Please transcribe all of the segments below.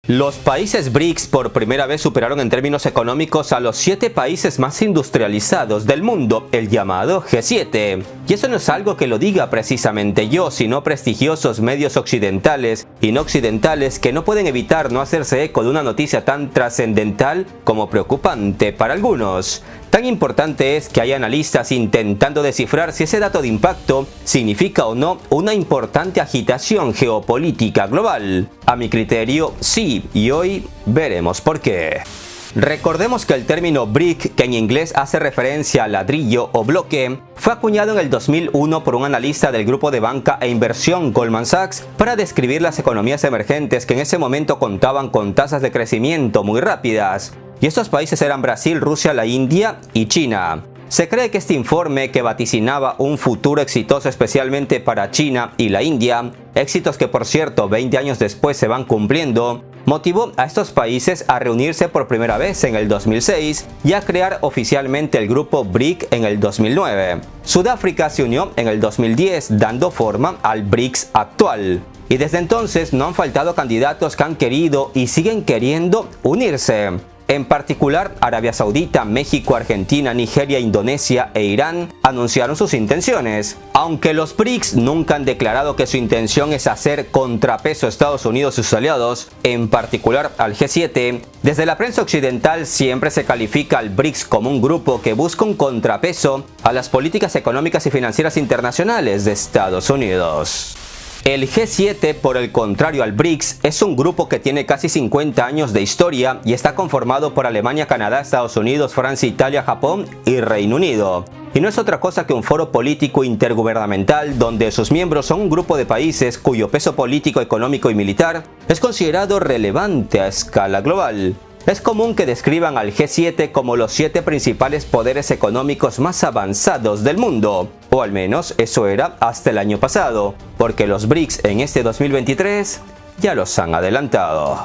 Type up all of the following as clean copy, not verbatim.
Los países BRICS por primera vez superaron en términos económicos a los 7 países más industrializados del mundo, el llamado G7. Y eso no es algo que lo diga precisamente yo, sino prestigiosos medios occidentales y no occidentales que no pueden evitar no hacerse eco de una noticia tan trascendental como preocupante para algunos. Tan importante es que hay analistas intentando descifrar si ese dato de impacto significa o no una importante agitación geopolítica global. A mi criterio, sí, y hoy veremos por qué. Recordemos que el término BRIC, que en inglés hace referencia a ladrillo o bloque, fue acuñado en el 2001 por un analista del grupo de banca e inversión Goldman Sachs para describir las economías emergentes que en ese momento contaban con tasas de crecimiento muy rápidas. Y estos países eran Brasil, Rusia, la India y China. Se cree que este informe, que vaticinaba un futuro exitoso especialmente para China y la India, éxitos que por cierto 20 años después se van cumpliendo, motivó a estos países a reunirse por primera vez en el 2006 y a crear oficialmente el grupo BRIC en el 2009. Sudáfrica se unió en el 2010 dando forma al BRICS actual. Y desde entonces no han faltado candidatos que han querido y siguen queriendo unirse. En particular, Arabia Saudita, México, Argentina, Nigeria, Indonesia e Irán anunciaron sus intenciones. Aunque los BRICS nunca han declarado que su intención es hacer contrapeso a Estados Unidos y sus aliados, en particular al G7, desde la prensa occidental siempre se califica al BRICS como un grupo que busca un contrapeso a las políticas económicas y financieras internacionales de Estados Unidos. El G7, por el contrario al BRICS, es un grupo que tiene casi 50 años de historia y está conformado por Alemania, Canadá, Estados Unidos, Francia, Italia, Japón y Reino Unido. Y no es otra cosa que un foro político intergubernamental donde sus miembros son un grupo de países cuyo peso político, económico y militar es considerado relevante a escala global. Es común que describan al G7 como los 7 principales poderes económicos más avanzados del mundo, o al menos eso era hasta el año pasado, porque los BRICS en este 2023 ya los han adelantado.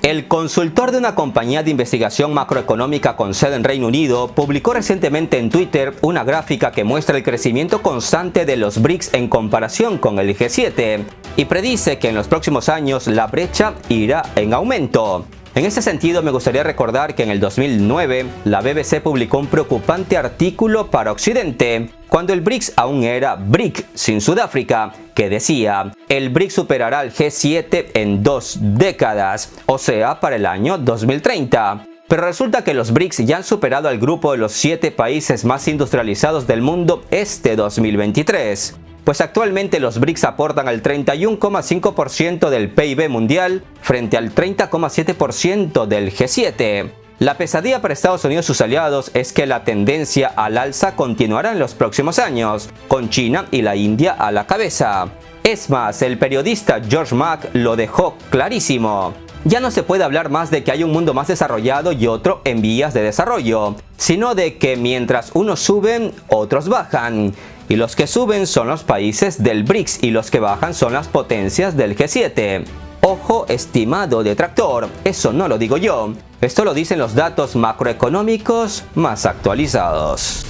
El consultor de una compañía de investigación macroeconómica con sede en Reino Unido publicó recientemente en Twitter una gráfica que muestra el crecimiento constante de los BRICS en comparación con el G7 y predice que en los próximos años la brecha irá en aumento. En este sentido, me gustaría recordar que en el 2009 la BBC publicó un preocupante artículo para Occidente, cuando el BRICS aún era BRIC sin Sudáfrica, que decía: el BRIC superará al G7 en 2 décadas, o sea, para el año 2030. Pero resulta que los BRICS ya han superado al grupo de los 7 países más industrializados del mundo este 2023. Pues actualmente los BRICS aportan al 31,5% del PIB mundial frente al 30,7% del G7. La pesadilla para Estados Unidos y sus aliados es que la tendencia al alza continuará en los próximos años, con China y la India a la cabeza. Es más, el periodista George Mack lo dejó clarísimo. Ya no se puede hablar más de que hay un mundo más desarrollado y otro en vías de desarrollo, sino de que mientras unos suben, otros bajan. Y los que suben son los países del BRICS y los que bajan son las potencias del G7. Ojo, estimado detractor, eso no lo digo yo. Esto lo dicen los datos macroeconómicos más actualizados.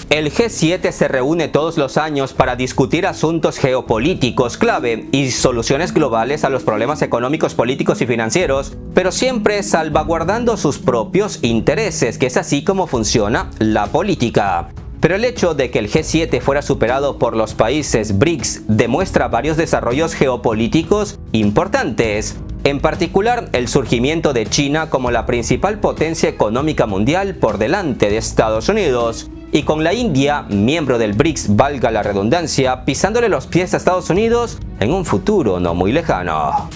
El G7 se reúne todos los años para discutir asuntos geopolíticos clave y soluciones globales a los problemas económicos, políticos y financieros, pero siempre salvaguardando sus propios intereses, que es así como funciona la política. Pero el hecho de que el G7 fuera superado por los países BRICS demuestra varios desarrollos geopolíticos importantes. En particular, el surgimiento de China como la principal potencia económica mundial por delante de Estados Unidos. Y con la India, miembro del BRICS, valga la redundancia, pisándole los pies a Estados Unidos en un futuro no muy lejano.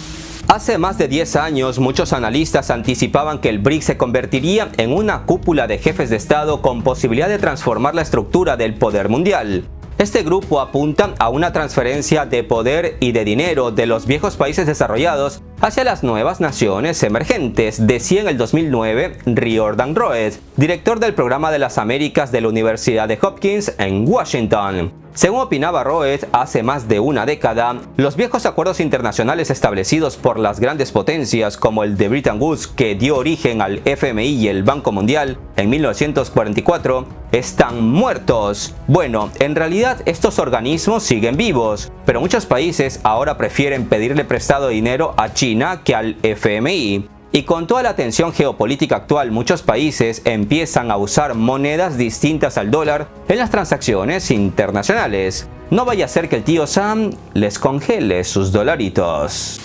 Hace más de 10 años, muchos analistas anticipaban que el BRICS se convertiría en una cúpula de jefes de Estado con posibilidad de transformar la estructura del poder mundial. Este grupo apunta a una transferencia de poder y de dinero de los viejos países desarrollados hacia las nuevas naciones emergentes, decía en el 2009 Riordan Roeth, director del Programa de las Américas de la Universidad de Hopkins en Washington. Según opinaba Roeth hace más de una década, los viejos acuerdos internacionales establecidos por las grandes potencias como el de Bretton Woods, que dio origen al FMI y el Banco Mundial en 1944, están muertos. Bueno, en realidad estos organismos siguen vivos, pero muchos países ahora prefieren pedirle prestado dinero a China que al FMI. Y con toda la tensión geopolítica actual, muchos países empiezan a usar monedas distintas al dólar en las transacciones internacionales. No vaya a ser que el tío Sam les congele sus dolaritos.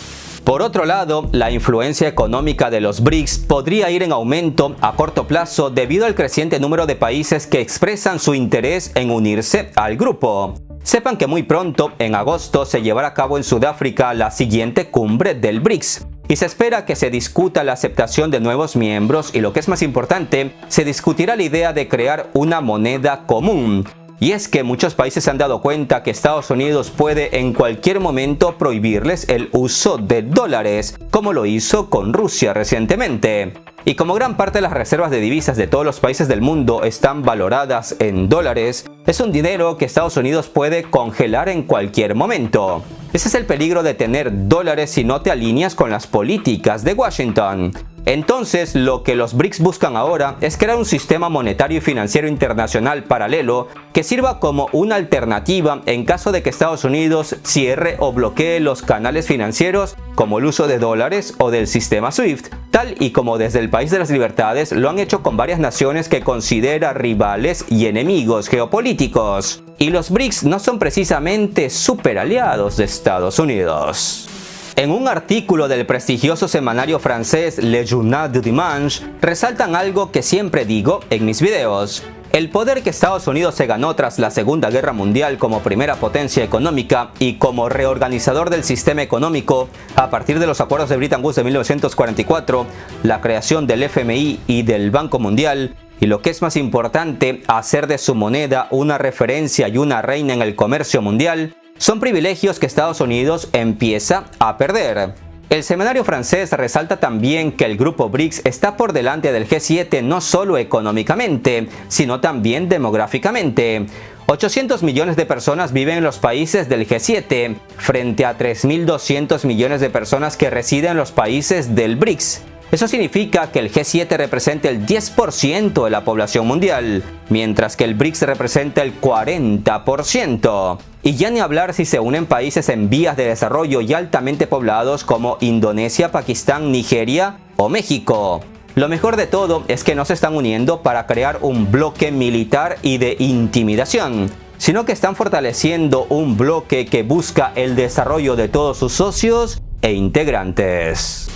Por otro lado, la influencia económica de los BRICS podría ir en aumento a corto plazo debido al creciente número de países que expresan su interés en unirse al grupo. Sepan que muy pronto, en agosto, se llevará a cabo en Sudáfrica la siguiente cumbre del BRICS. Y se espera que se discuta la aceptación de nuevos miembros y, lo que es más importante, se discutirá la idea de crear una moneda común. Y es que muchos países se han dado cuenta que Estados Unidos puede en cualquier momento prohibirles el uso de dólares, como lo hizo con Rusia recientemente. Y como gran parte de las reservas de divisas de todos los países del mundo están valoradas en dólares, es un dinero que Estados Unidos puede congelar en cualquier momento. Ese es el peligro de tener dólares si no te alineas con las políticas de Washington. Entonces, lo que los BRICS buscan ahora es crear un sistema monetario y financiero internacional paralelo que sirva como una alternativa en caso de que Estados Unidos cierre o bloquee los canales financieros como el uso de dólares o del sistema SWIFT, tal y como desde el país de las libertades lo han hecho con varias naciones que considera rivales y enemigos geopolíticos. Y los BRICS no son precisamente super aliados de Estados Unidos. En un artículo del prestigioso semanario francés Le Journal du Dimanche, resaltan algo que siempre digo en mis videos. El poder que Estados Unidos se ganó tras la Segunda Guerra Mundial como primera potencia económica y como reorganizador del sistema económico a partir de los acuerdos de Bretton Woods de 1944, la creación del FMI y del Banco Mundial, y lo que es más importante, hacer de su moneda una referencia y una reina en el comercio mundial, son privilegios que Estados Unidos empieza a perder. El semanario francés resalta también que el grupo BRICS está por delante del G7 no solo económicamente, sino también demográficamente. 800 millones de personas viven en los países del G7, frente a 3.200 millones de personas que residen en los países del BRICS. Eso significa que el G7 representa el 10% de la población mundial, mientras que el BRICS representa el 40%. Y ya ni hablar si se unen países en vías de desarrollo y altamente poblados como Indonesia, Pakistán, Nigeria o México. Lo mejor de todo es que no se están uniendo para crear un bloque militar y de intimidación, sino que están fortaleciendo un bloque que busca el desarrollo de todos sus socios e integrantes.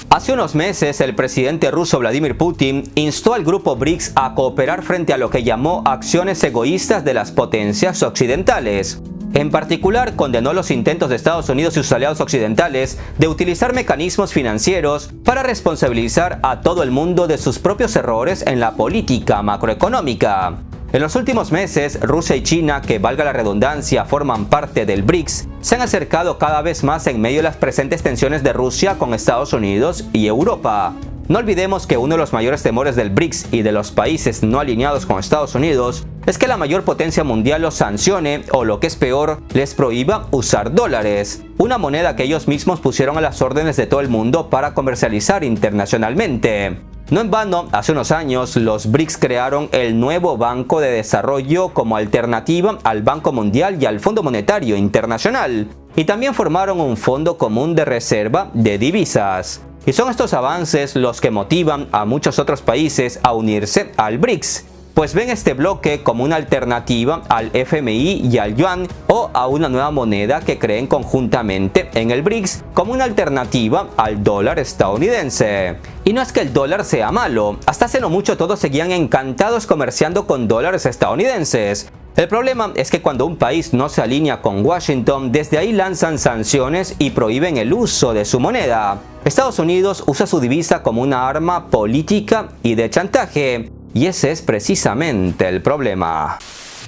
Hace unos meses, el presidente ruso Vladimir Putin instó al grupo BRICS a cooperar frente a lo que llamó acciones egoístas de las potencias occidentales. En particular, condenó los intentos de Estados Unidos y sus aliados occidentales de utilizar mecanismos financieros para responsabilizar a todo el mundo de sus propios errores en la política macroeconómica. En los últimos meses, Rusia y China, que valga la redundancia, forman parte del BRICS, se han acercado cada vez más en medio de las presentes tensiones de Rusia con Estados Unidos y Europa. No olvidemos que uno de los mayores temores del BRICS y de los países no alineados con Estados Unidos es que la mayor potencia mundial los sancione o, lo que es peor, les prohíba usar dólares, una moneda que ellos mismos pusieron a las órdenes de todo el mundo para comercializar internacionalmente. No en vano, hace unos años, los BRICS crearon el nuevo Banco de Desarrollo como alternativa al Banco Mundial y al Fondo Monetario Internacional, y también formaron un fondo común de reserva de divisas. Y son estos avances los que motivan a muchos otros países a unirse al BRICS, pues ven este bloque como una alternativa al FMI y al yuan, o a una nueva moneda que creen conjuntamente en el BRICS como una alternativa al dólar estadounidense. Y no es que el dólar sea malo, hasta hace no mucho todos seguían encantados comerciando con dólares estadounidenses. El problema es que cuando un país no se alinea con Washington, desde ahí lanzan sanciones y prohíben el uso de su moneda. Estados Unidos usa su divisa como una arma política y de chantaje. Y ese es precisamente el problema.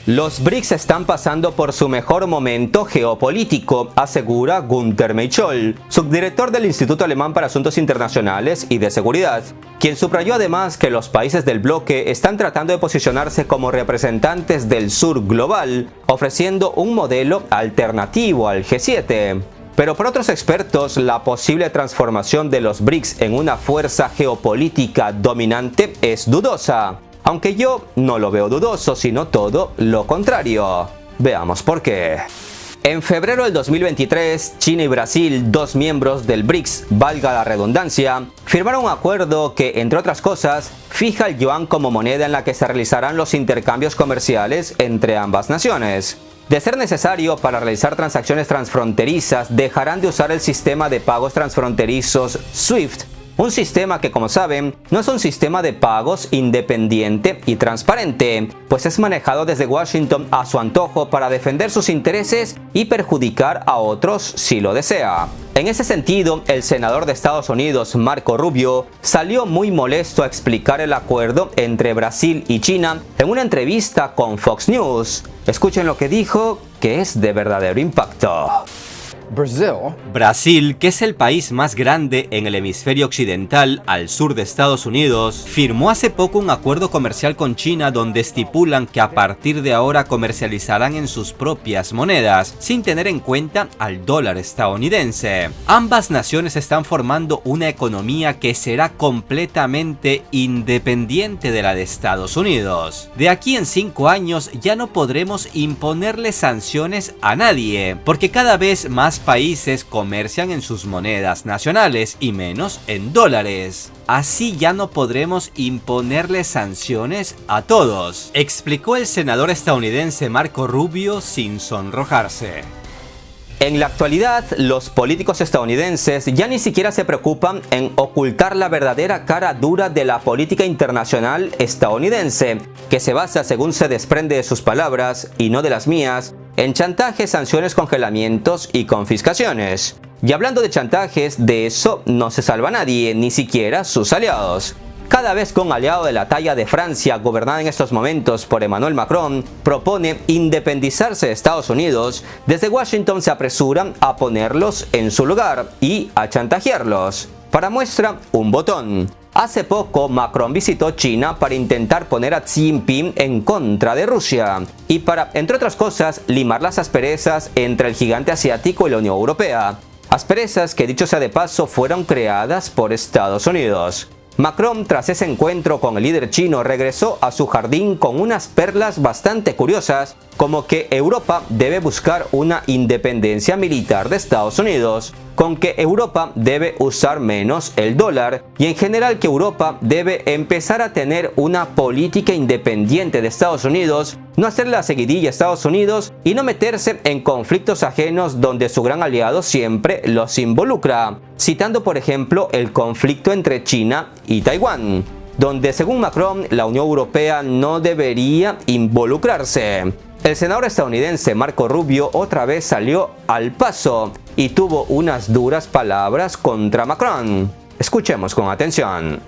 Los BRICS están pasando por su mejor momento geopolítico, asegura Günther Meichol, subdirector del Instituto Alemán para Asuntos Internacionales y de Seguridad, quien subrayó además que los países del bloque están tratando de posicionarse como representantes del sur global, ofreciendo un modelo alternativo al G7. Pero para otros expertos, la posible transformación de los BRICS en una fuerza geopolítica dominante es dudosa. Aunque yo no lo veo dudoso, sino todo lo contrario. Veamos por qué. En febrero del 2023, China y Brasil, dos miembros del BRICS, valga la redundancia, firmaron un acuerdo que, entre otras cosas, fija el yuan como moneda en la que se realizarán los intercambios comerciales entre ambas naciones. De ser necesario para realizar transacciones transfronterizas, dejarán de usar el sistema de pagos transfronterizos SWIFT, un sistema que, como saben, no es un sistema de pagos independiente y transparente, pues es manejado desde Washington a su antojo para defender sus intereses y perjudicar a otros si lo desea. En ese sentido, el senador de Estados Unidos, Marco Rubio, salió muy molesto a explicar el acuerdo entre Brasil y China en una entrevista con Fox News. Escuchen lo que dijo, que es de verdadero impacto. Brasil, que es el país más grande en el hemisferio occidental al sur de Estados Unidos, firmó hace poco un acuerdo comercial con China donde estipulan que a partir de ahora comercializarán en sus propias monedas, sin tener en cuenta al dólar estadounidense. Ambas naciones están formando una economía que será completamente independiente de la de Estados Unidos. De aquí en 5 años ya no podremos imponerle sanciones a nadie, porque cada vez más países comercian en sus monedas nacionales y menos en dólares. Así ya no podremos imponerle sanciones a todos, explicó el senador estadounidense Marco Rubio sin sonrojarse. En la actualidad, los políticos estadounidenses ya ni siquiera se preocupan en ocultar la verdadera cara dura de la política internacional estadounidense, que se basa, según se desprende de sus palabras y no de las mías, en chantajes, sanciones, congelamientos y confiscaciones. Y hablando de chantajes, de eso no se salva nadie, ni siquiera sus aliados. Cada vez que un aliado de la talla de Francia, gobernada en estos momentos por Emmanuel Macron, propone independizarse de Estados Unidos, desde Washington se apresuran a ponerlos en su lugar y a chantajearlos. Para muestra, un botón. Hace poco, Macron visitó China para intentar poner a Xi Jinping en contra de Rusia y para, entre otras cosas, limar las asperezas entre el gigante asiático y la Unión Europea. Asperezas que, dicho sea de paso, fueron creadas por Estados Unidos. Macron, tras ese encuentro con el líder chino, regresó a su jardín con unas perlas bastante curiosas, como que Europa debe buscar una independencia militar de Estados Unidos, con que Europa debe usar menos el dólar y en general que Europa debe empezar a tener una política independiente de Estados Unidos, no hacer la seguidilla a Estados Unidos y no meterse en conflictos ajenos donde su gran aliado siempre los involucra, citando por ejemplo el conflicto entre China y Taiwán, donde según Macron la Unión Europea no debería involucrarse. El senador estadounidense Marco Rubio otra vez salió al paso y tuvo unas duras palabras contra Macron. Escuchemos con atención.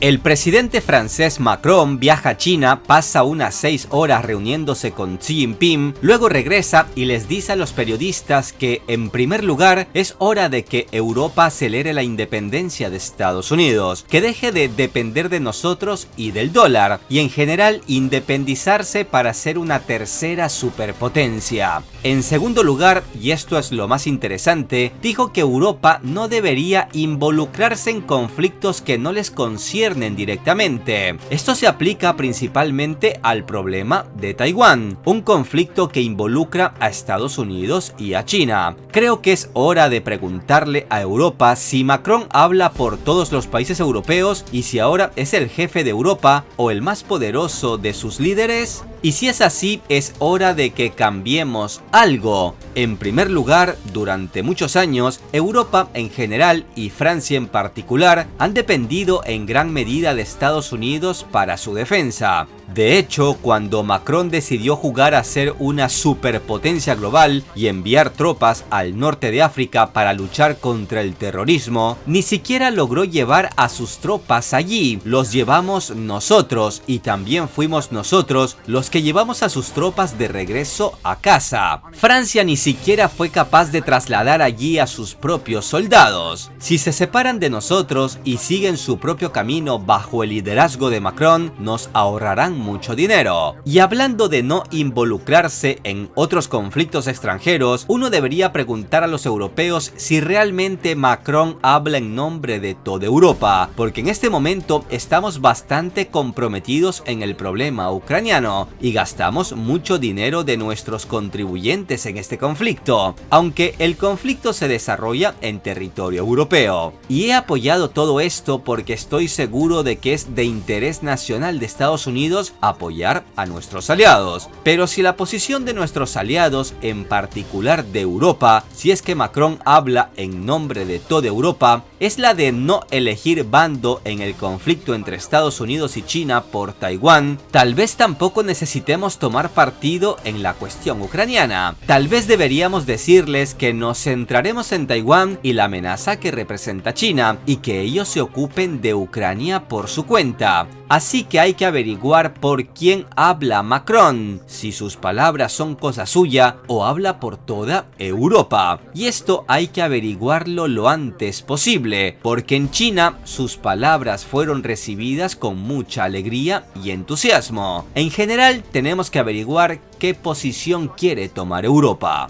El presidente francés Macron viaja a China, pasa unas 6 horas reuniéndose con Xi Jinping, luego regresa y les dice a los periodistas que, en primer lugar, es hora de que Europa acelere la independencia de Estados Unidos, que deje de depender de nosotros y del dólar, y en general independizarse para ser una tercera superpotencia. En segundo lugar, y esto es lo más interesante, dijo que Europa no debería involucrarse en conflictos que no les conciernen directamente. Esto se aplica principalmente al problema de Taiwán, un conflicto que involucra a Estados Unidos y a China. Creo que es hora de preguntarle a Europa si Macron habla por todos los países europeos y si ahora es el jefe de Europa o el más poderoso de sus líderes. Y si es así, es hora de que cambiemos algo. En primer lugar, durante muchos años, Europa en general y Francia en particular han dependido en gran medida de Estados Unidos para su defensa. De hecho, cuando Macron decidió jugar a ser una superpotencia global y enviar tropas al norte de África para luchar contra el terrorismo, ni siquiera logró llevar a sus tropas allí. Los llevamos nosotros y también fuimos nosotros los que llevamos a sus tropas de regreso a casa. Francia ni siquiera fue capaz de trasladar allí a sus propios soldados. Si se separan de nosotros y siguen su propio camino bajo el liderazgo de Macron, nos ahorrarán mucho dinero. Y hablando de no involucrarse en otros conflictos extranjeros, uno debería preguntar a los europeos si realmente Macron habla en nombre de toda Europa, porque en este momento estamos bastante comprometidos en el problema ucraniano y gastamos mucho dinero de nuestros contribuyentes en este conflicto, aunque el conflicto se desarrolla en territorio europeo. Y he apoyado todo esto porque estoy seguro de que es de interés nacional de Estados Unidos apoyar a nuestros aliados. Pero si la posición de nuestros aliados, en particular de Europa, si es que Macron habla en nombre de toda Europa, es la de no elegir bando en el conflicto entre Estados Unidos y China por Taiwán, tal vez tampoco necesitemos tomar partido en la cuestión ucraniana. Tal vez deberíamos decirles que nos centraremos en Taiwán y la amenaza que representa China, y que ellos se ocupen de Ucrania por su cuenta. Así que hay que averiguar por quién habla Macron, si sus palabras son cosa suya o habla por toda Europa. Y esto hay que averiguarlo lo antes posible, porque en China sus palabras fueron recibidas con mucha alegría y entusiasmo. En general tenemos que averiguar qué posición quiere tomar Europa.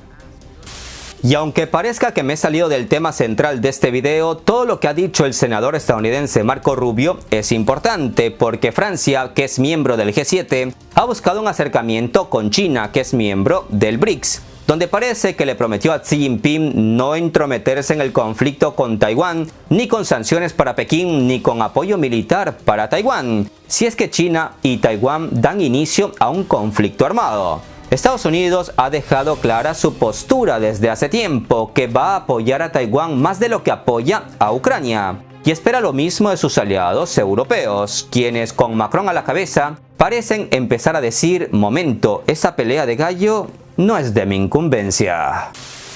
Y aunque parezca que me he salido del tema central de este video, todo lo que ha dicho el senador estadounidense Marco Rubio es importante, porque Francia, que es miembro del G7, ha buscado un acercamiento con China, que es miembro del BRICS, donde parece que le prometió a Xi Jinping no entrometerse en el conflicto con Taiwán, ni con sanciones para Pekín, ni con apoyo militar para Taiwán, si es que China y Taiwán dan inicio a un conflicto armado. Estados Unidos ha dejado clara su postura desde hace tiempo, que va a apoyar a Taiwán más de lo que apoya a Ucrania, y espera lo mismo de sus aliados europeos, quienes con Macron a la cabeza parecen empezar a decir: momento, esa pelea de gallo no es de mi incumbencia.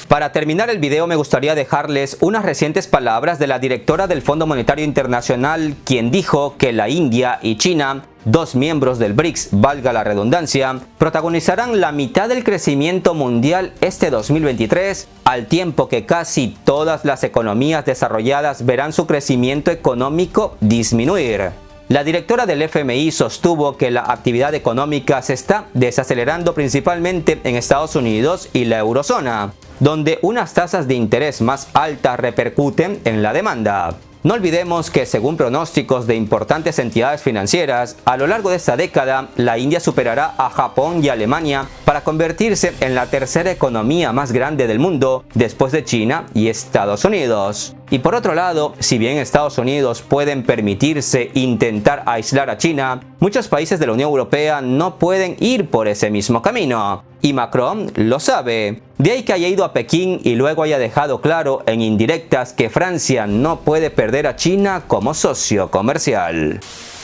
Para terminar el video me gustaría dejarles unas recientes palabras de la directora del Fondo Monetario Internacional, quien dijo que la India y China, dos miembros del BRICS, valga la redundancia, protagonizarán la mitad del crecimiento mundial este 2023, al tiempo que casi todas las economías desarrolladas verán su crecimiento económico disminuir. La directora del FMI sostuvo que la actividad económica se está desacelerando principalmente en Estados Unidos y la eurozona, donde unas tasas de interés más altas repercuten en la demanda. No olvidemos que, según pronósticos de importantes entidades financieras, a lo largo de esta década, la India superará a Japón y Alemania para convertirse en la tercera economía más grande del mundo, después de China y Estados Unidos. Y por otro lado, si bien Estados Unidos pueden permitirse intentar aislar a China, muchos países de la Unión Europea no pueden ir por ese mismo camino. Y Macron lo sabe. De ahí que haya ido a Pekín y luego haya dejado claro en indirectas que Francia no puede perder a China como socio comercial.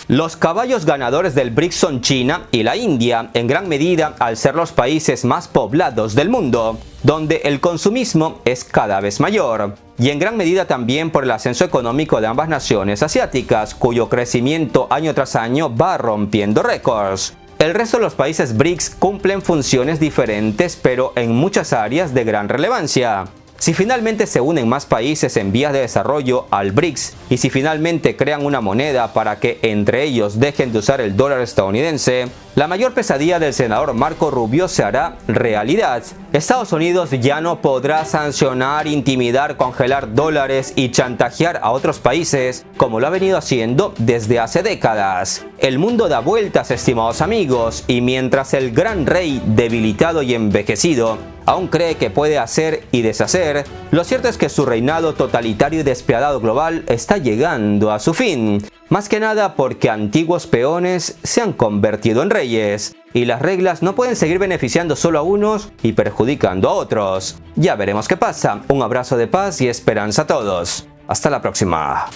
Los caballos ganadores del BRICS son China y la India, en gran medida al ser los países más poblados del mundo, donde el consumismo es cada vez mayor, y en gran medida también por el ascenso económico de ambas naciones asiáticas, cuyo crecimiento año tras año va rompiendo récords. El resto de los países BRICS cumplen funciones diferentes, pero en muchas áreas de gran relevancia. Si finalmente se unen más países en vías de desarrollo al BRICS y si finalmente crean una moneda para que entre ellos dejen de usar el dólar estadounidense, la mayor pesadilla del senador Marco Rubio se hará realidad. Estados Unidos ya no podrá sancionar, intimidar, congelar dólares y chantajear a otros países como lo ha venido haciendo desde hace décadas. El mundo da vueltas, estimados amigos, y mientras el gran rey debilitado y envejecido aún cree que puede hacer y deshacer, lo cierto es que su reinado totalitario y despiadado global está llegando a su fin. Más que nada porque antiguos peones se han convertido en reyes, y las reglas no pueden seguir beneficiando solo a unos y perjudicando a otros. Ya veremos qué pasa. Un abrazo de paz y esperanza a todos. Hasta la próxima.